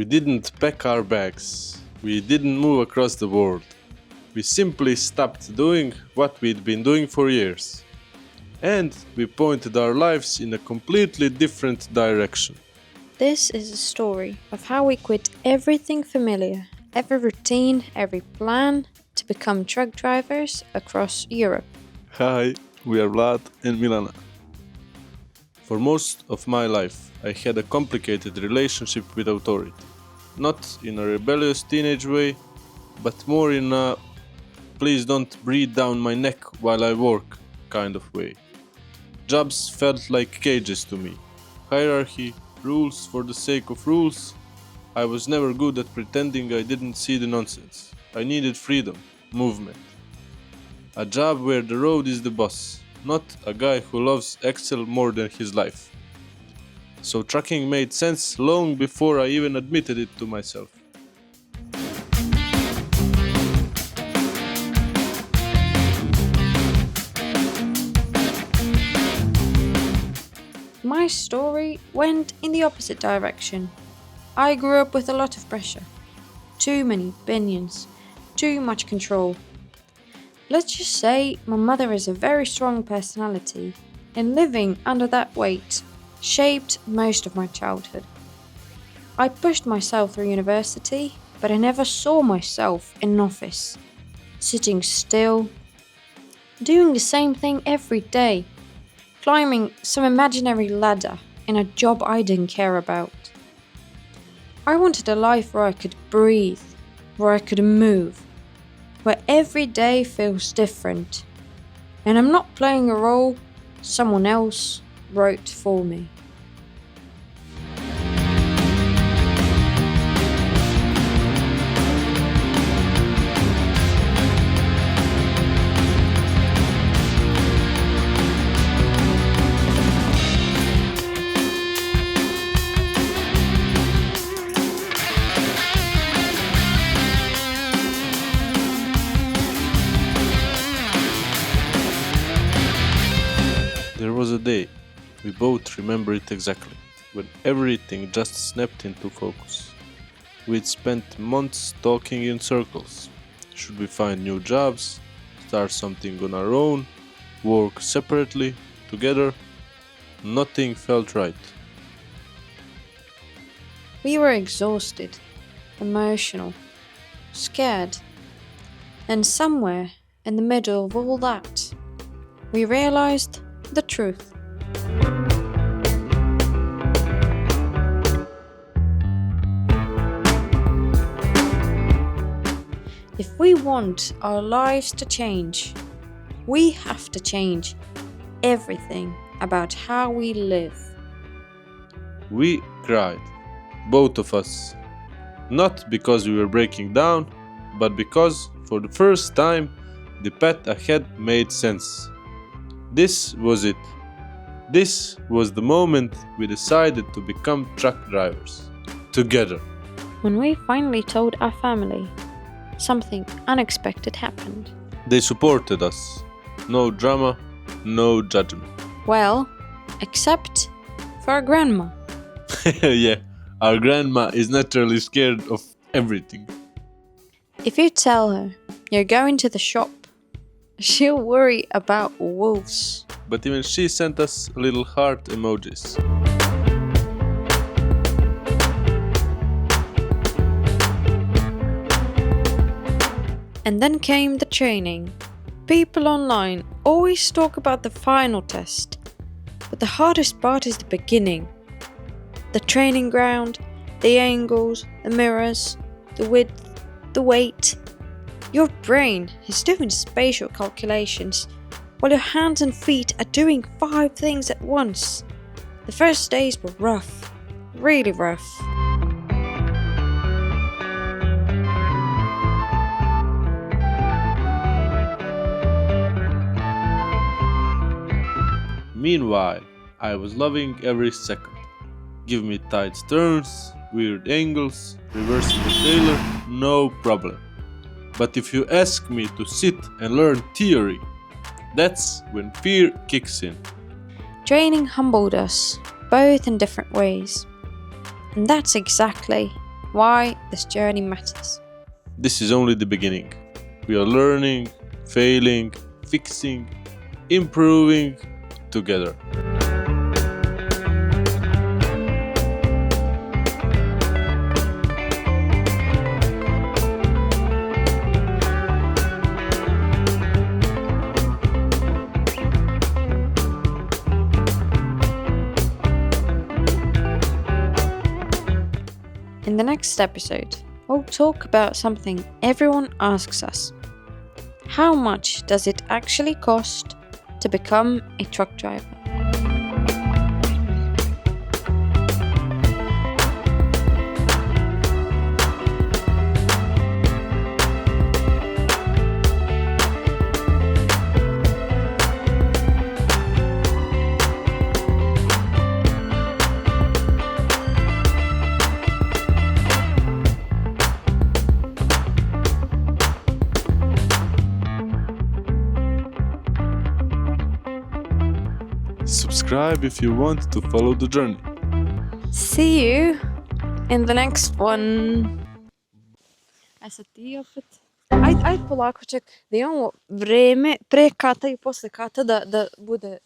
didn't pack our bags. We didn't move across the world. We simply stopped doing what we'd been doing for years. And we pointed our lives in a completely different direction. This is a story of how we quit everything familiar, every routine, every plan to become truck drivers across Europe. Hi, we are Vlad and Milana. For most of my life, I had a complicated relationship with authority. Not in a rebellious teenage way, but more in a please don't breathe down my neck while I work kind of way. Jobs felt like cages to me. Hierarchy, rules for the sake of rules. I was never good at pretending I didn't see the nonsense. I needed freedom, movement. A job where the road is the boss, not a guy who loves Excel more than his life. So trucking made sense long before I even admitted it to myself. My story went in the opposite direction. I grew up with a lot of pressure. Too many opinions, too much control. Let's just say my mother is a very strong personality, and living under that weight shaped most of my childhood. I pushed myself through university, but I never saw myself in an office, sitting still, doing the same thing every day, climbing some imaginary ladder in a job I didn't care about. I wanted a life where I could breathe, where I could move, where every day feels different, and I'm not playing a role someone else wrote for me. There was a day, we both remember it exactly, when everything just snapped into focus. We'd spent months talking in circles. Should we find new jobs, start something on our own, work separately, together? Nothing felt right. We were exhausted, emotional, scared, and somewhere in the middle of all that, we realized the truth. If we want our lives to change, we have to change everything about how we live. We cried, both of us. Not because we were breaking down, but because, for the first time, the path ahead made sense. This was it. This was the moment we decided to become truck drivers. Together. When we finally told our family, something unexpected happened. They supported us. No drama, no judgment. Well, except for our grandma. Yeah, our grandma is naturally scared of everything. If you tell her you're going to the shop, she'll worry about wolves. But even she sent us little heart emojis. And then came the training. People online always talk about the final test, but the hardest part is the beginning. The training ground, the angles, the mirrors, the width, the weight. Your brain is doing spatial calculations, while your hands and feet are doing 5 things at once. The first days were rough, really rough. Meanwhile, I was loving every second. Give me tight turns, weird angles, reversing the trailer, no problem. But if you ask me to sit and learn theory, that's when fear kicks in. Training humbled us, both in different ways. And that's exactly why this journey matters. This is only the beginning. We are learning, failing, fixing, improving together. In the next episode, we'll talk about something everyone asks us. How much does it actually cost to become a truck driver? Subscribe if you want to follow the journey. See you in the next one. Ajde polako, ček, da imamo vreme pre kata i posle kata da bude